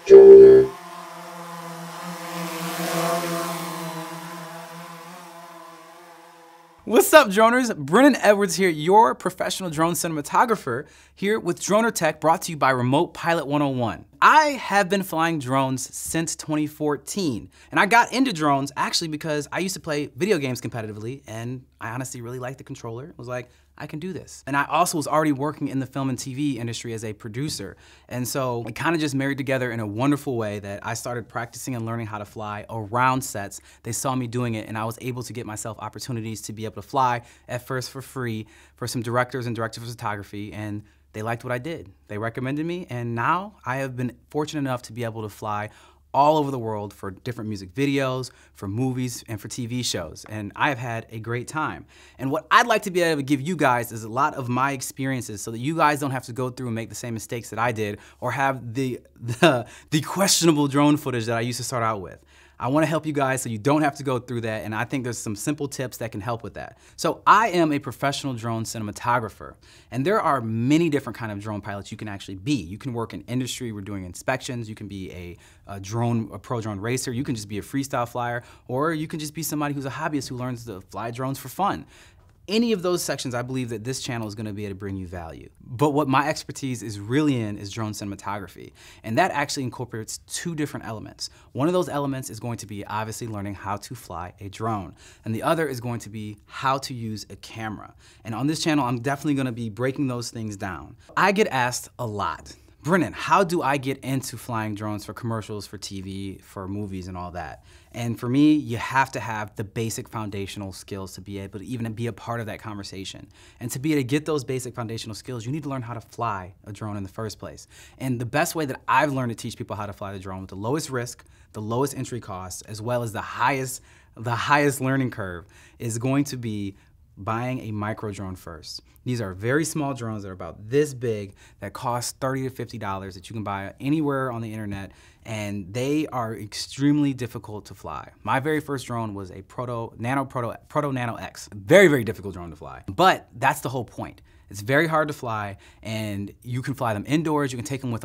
Dronr. What's up, droners? Brennon Edwards here, your professional drone cinematographer, here with Dronr Tech, brought to you by Remote Pilot 101. I have been flying drones since 2014, and I got into drones actually because I used to play video games competitively, and I honestly really liked the controller. I was like, I can do this. And I also was already working in the film and TV industry as a producer. And so it kind of just married together in a wonderful way that I started practicing and learning how to fly around sets. They saw me doing it, and I was able to get myself opportunities to be able to fly, at first for free, for some directors and directors of photography, and they liked what I did. They recommended me, and now I have been fortunate enough to be able to fly all over the world for different music videos, for movies, and for TV shows. And I have had a great time. And what I'd like to be able to give you guys is a lot of my experiences so that you guys don't have to go through and make the same mistakes that I did or have the questionable drone footage that I used to start out with. I want to help you guys so you don't have to go through that, and I think there's some simple tips that can help with that. So I am a professional drone cinematographer, and there are many different kind of drone pilots you can actually be. You can work in industry, we're doing inspections, you can be a pro drone racer, you can just be a freestyle flyer, or you can just be somebody who's a hobbyist who learns to fly drones for fun. Any of those sections, I believe that this channel is gonna be able to bring you value. But what my expertise is really in is drone cinematography. And that actually incorporates two different elements. One of those elements is going to be obviously learning how to fly a drone. And the other is going to be how to use a camera. And on this channel, I'm definitely gonna be breaking those things down. I get asked a lot, Brennon, how do I get into flying drones for commercials, for TV, for movies and all that? And for me, you have to have the basic foundational skills to be able to even be a part of that conversation. And to be able to get those basic foundational skills, you need to learn how to fly a drone in the first place. And the best way that I've learned to teach people how to fly the drone with the lowest risk, the lowest entry cost, as well as the highest learning curve is going to be buying a micro drone first. These are very small drones that are about this big that cost $30 to $50 that you can buy anywhere on the internet, and they are extremely difficult to fly. My very first drone was a Proto Nano X. Very, very difficult drone to fly. But that's the whole point. It's very hard to fly, and you can fly them indoors, you can take them with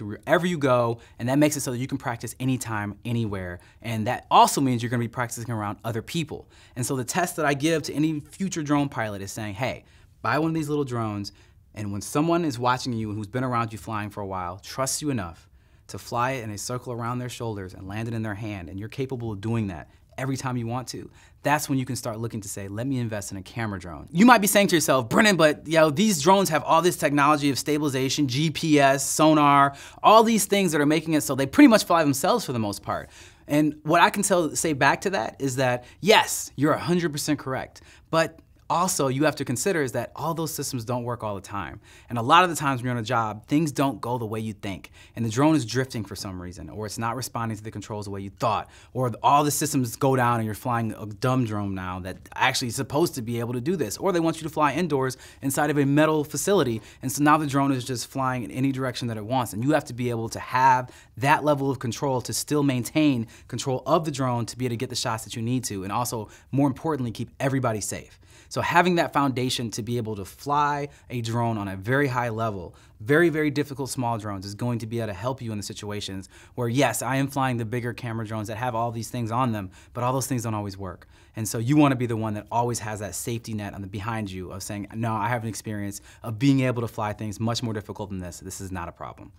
you wherever you go, and that makes it so that you can practice anytime, anywhere. And that also means you're gonna be practicing around other people. And so the test that I give to any future drone pilot is saying, hey, buy one of these little drones, and when someone is watching you who's been around you flying for a while, trusts you enough to fly it in a circle around their shoulders and land it in their hand, and you're capable of doing that every time you want to, that's when you can start looking to say, let me invest in a camera drone. You might be saying to yourself, Brennon, but these drones have all this technology of stabilization, GPS, sonar, all these things that are making it so they pretty much fly themselves for the most part. And what I can say back to that is that, yes, you're 100% correct, but also, you have to consider is that all those systems don't work all the time. And a lot of the times when you're on a job, things don't go the way you think. And the drone is drifting for some reason, or it's not responding to the controls the way you thought, or all the systems go down and you're flying a dumb drone now that actually is supposed to be able to do this. Or they want you to fly indoors inside of a metal facility, and so now the drone is just flying in any direction that it wants. And you have to be able to have that level of control to still maintain control of the drone to be able to get the shots that you need to, and also, more importantly, keep everybody safe. So having that foundation to be able to fly a drone on a very high level, very, very difficult small drones is going to be able to help you in the situations where, yes, I am flying the bigger camera drones that have all these things on them, but all those things don't always work. And so you want to be the one that always has that safety net on the behind you of saying, no, I have an experience of being able to fly things much more difficult than this. This is not a problem.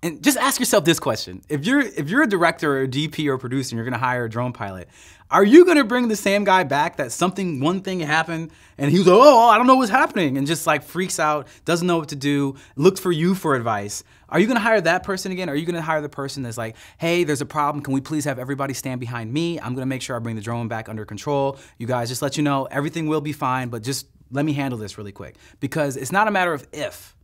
And just ask yourself this question. If you're a director or a DP or a producer and you're gonna hire a drone pilot, are you gonna bring the same guy back that one thing happened and he was like, oh, I don't know what's happening, and just like freaks out, doesn't know what to do, looks for you for advice? Are you gonna hire that person again? Or are you gonna hire the person that's like, hey, there's a problem, can we please have everybody stand behind me? I'm gonna make sure I bring the drone back under control. You guys, just let you know, everything will be fine, but just let me handle this really quick. Because it's not a matter of if,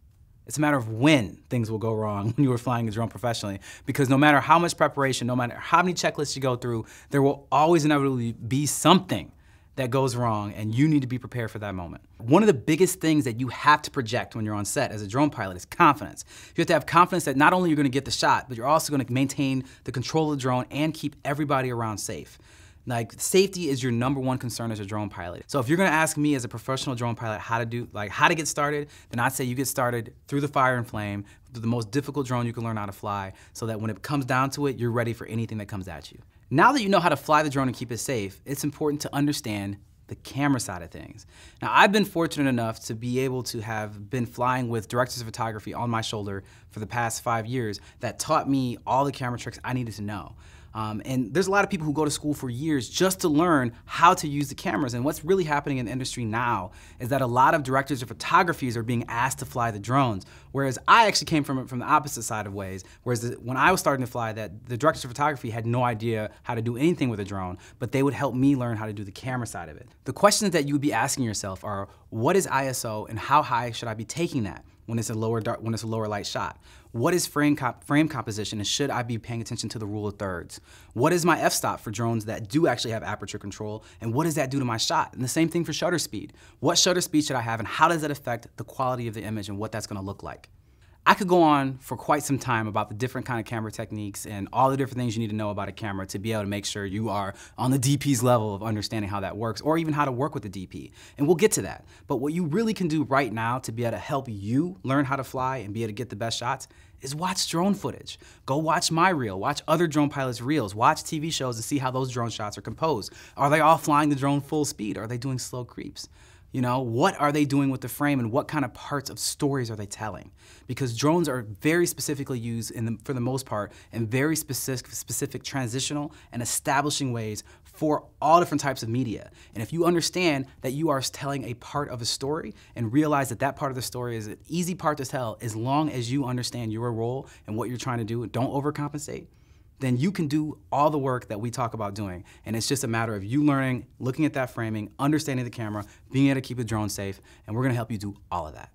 it's a matter of when things will go wrong when you were flying a drone professionally. Because no matter how much preparation, no matter how many checklists you go through, there will always inevitably be something that goes wrong, and you need to be prepared for that moment. One of the biggest things that you have to project when you're on set as a drone pilot is confidence. You have to have confidence that not only you're gonna get the shot, but you're also gonna maintain the control of the drone and keep everybody around safe. Like, safety is your #1 concern as a drone pilot. So if you're gonna ask me as a professional drone pilot how to get started, then I'd say you get started through the fire and flame, through the most difficult drone you can learn how to fly, so that when it comes down to it, you're ready for anything that comes at you. Now that you know how to fly the drone and keep it safe, it's important to understand the camera side of things. Now, I've been fortunate enough to be able to have been flying with directors of photography on my shoulder for the past 5 years that taught me all the camera tricks I needed to know. And there's a lot of people who go to school for years just to learn how to use the cameras. And what's really happening in the industry now is that a lot of directors of photography are being asked to fly the drones. Whereas I actually came from the opposite side of ways. Whereas when I was starting to fly, that the directors of photography had no idea how to do anything with a drone, but they would help me learn how to do the camera side of it. The questions that you would be asking yourself are, what is ISO and how high should I be taking that when it's a lower light shot? What is frame composition, and should I be paying attention to the rule of thirds? What is my f-stop for drones that do actually have aperture control, and what does that do to my shot? And the same thing for shutter speed. What shutter speed should I have, and how does that affect the quality of the image and what that's gonna look like? I could go on for quite some time about the different kind of camera techniques and all the different things you need to know about a camera to be able to make sure you are on the DP's level of understanding how that works, or even how to work with the DP. And we'll get to that. But what you really can do right now to be able to help you learn how to fly and be able to get the best shots is watch drone footage. Go watch my reel, watch other drone pilots' reels, watch TV shows to see how those drone shots are composed. Are they all flying the drone full speed? Are they doing slow creeps? You know, what are they doing with the frame, and what kind of parts of stories are they telling? Because drones are very specifically used for the most part in very specific transitional and establishing ways for all different types of media. And if you understand that you are telling a part of a story and realize that that part of the story is an easy part to tell as long as you understand your role and what you're trying to do and don't overcompensate, then you can do all the work that we talk about doing. And it's just a matter of you learning, looking at that framing, understanding the camera, being able to keep the drone safe, and we're gonna help you do all of that.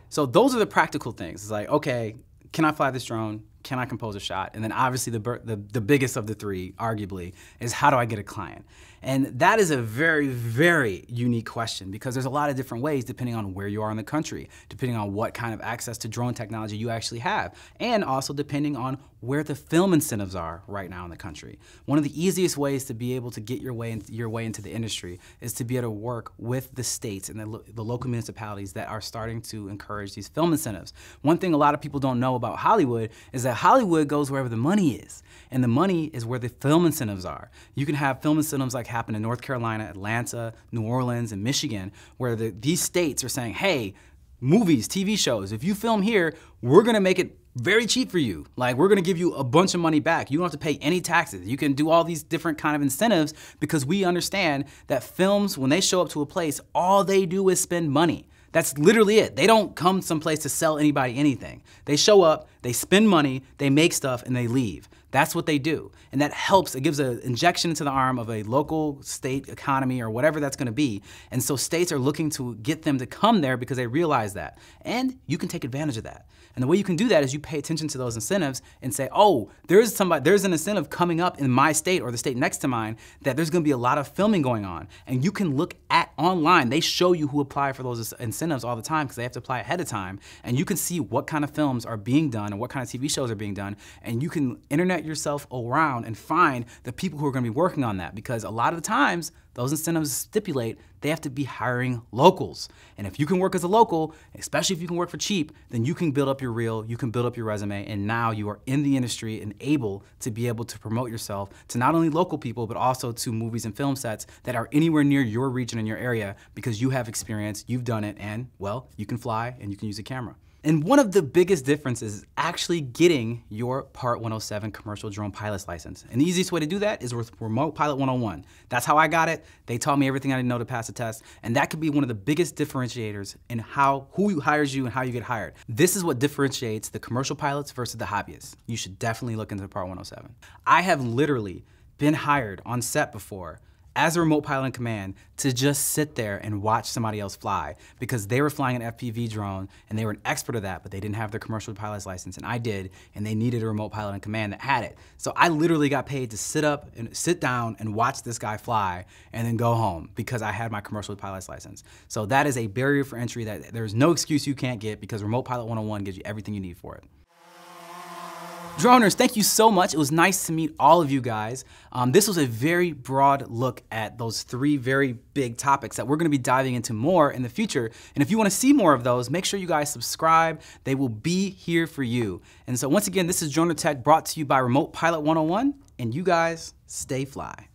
So those are the practical things. It's like, okay, can I fly this drone? Can I compose a shot? And then obviously the biggest of the three, arguably, is how do I get a client? And that is a very, very unique question, because there's a lot of different ways depending on where you are in the country, depending on what kind of access to drone technology you actually have, and also depending on where the film incentives are right now in the country. One of the easiest ways to be able to get your way into the industry is to be able to work with the states and the local municipalities that are starting to encourage these film incentives. One thing a lot of people don't know about Hollywood is that Hollywood goes wherever the money is, and the money is where the film incentives are. You can have film incentives like happen in North Carolina, Atlanta, New Orleans, and Michigan, where these states are saying, hey, movies, TV shows, if you film here, we're gonna make it very cheap for you. Like, we're gonna give you a bunch of money back. You don't have to pay any taxes. You can do all these different kind of incentives, because we understand that films, when they show up to a place, all they do is spend money. That's literally it. They don't come someplace to sell anybody anything. They show up, they spend money, they make stuff, and they leave. That's what they do. And that helps, it gives an injection into the arm of a local state economy or whatever that's gonna be. And so states are looking to get them to come there because they realize that. And you can take advantage of that. And the way you can do that is you pay attention to those incentives and say, oh, there's an incentive coming up in my state or the state next to mine that there's gonna be a lot of filming going on. And you can look at online. They show you who apply for those incentives all the time because they have to apply ahead of time. And you can see what kind of films are being done and what kind of TV shows are being done. And you can internet yourself around and find the people who are gonna be working on that, because a lot of the times those incentives stipulate they have to be hiring locals. And if you can work as a local, especially if you can work for cheap, then you can build up your reel, you can build up your resume, and now you are in the industry and able to be able to promote yourself to not only local people, but also to movies and film sets that are anywhere near your region and your area, because you have experience, you've done it, and, well, you can fly and you can use a camera. And one of the biggest differences is actually getting your Part 107 commercial drone pilot's license. And the easiest way to do that is with Remote Pilot 101. That's how I got it. They taught me everything I didn't know to pass the test. And that could be one of the biggest differentiators in who hires you and how you get hired. This is what differentiates the commercial pilots versus the hobbyists. You should definitely look into Part 107. I have literally been hired on set before as a remote pilot in command to just sit there and watch somebody else fly, because they were flying an FPV drone and they were an expert at that, but they didn't have their commercial pilot's license, and I did, and they needed a remote pilot in command that had it. So I literally got paid to sit down and watch this guy fly and then go home because I had my commercial pilot's license. So that is a barrier for entry that there's no excuse you can't get, because Remote Pilot 101 gives you everything you need for it. Droners, thank you so much. It was nice to meet all of you guys. This was a very broad look at those 3 very big topics that we're gonna be diving into more in the future. And if you wanna see more of those, make sure you guys subscribe. They will be here for you. And so once again, this is Dronr Tech brought to you by Remote Pilot 101, and you guys stay fly.